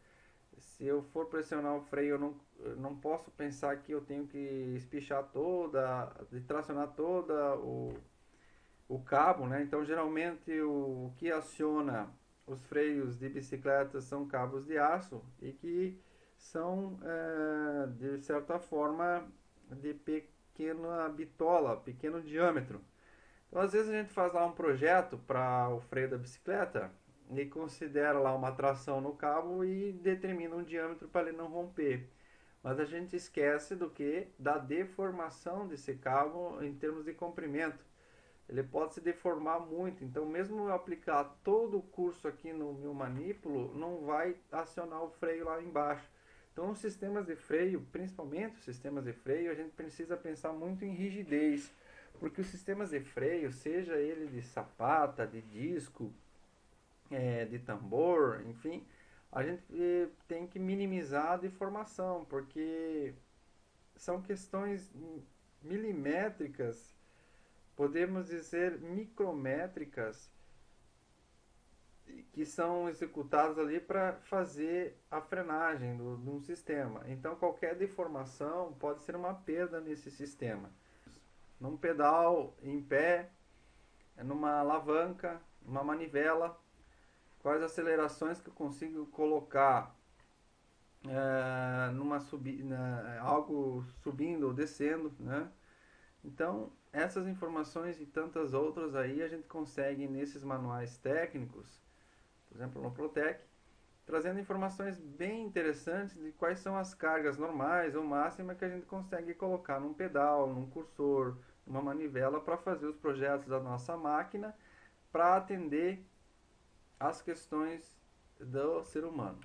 S1: se eu for pressionar o freio, eu não posso pensar que eu tenho que espichar toda, de tracionar toda o cabo, né? Então, geralmente, o que aciona os freios de bicicleta são cabos de aço e que são, de certa forma, de pequena bitola, pequeno diâmetro. Então, às vezes, a gente faz lá um projeto para o freio da bicicleta e considera lá uma tração no cabo e determina um diâmetro para ele não romper. Mas a gente esquece do que? Da deformação desse cabo em termos de comprimento. Ele pode se deformar muito, então mesmo eu aplicar todo o curso aqui no meu manípulo, não vai acionar o freio lá embaixo. Então os sistemas de freio, principalmente os sistemas de freio, a gente precisa pensar muito em rigidez, porque os sistemas de freio, seja ele de sapata, de disco, de tambor, enfim, a gente tem que minimizar a deformação, porque são questões milimétricas, podemos dizer micrométricas, que são executadas ali para fazer a frenagem de um sistema. Então qualquer deformação pode ser uma perda nesse sistema. Num pedal em pé, numa alavanca, numa manivela, quais acelerações que eu consigo colocar algo subindo ou descendo, né? Então, essas informações e tantas outras aí a gente consegue nesses manuais técnicos, por exemplo, no Protec, trazendo informações bem interessantes de quais são as cargas normais ou máximas que a gente consegue colocar num pedal, num cursor, numa manivela para fazer os projetos da nossa máquina para atender às questões do ser humano.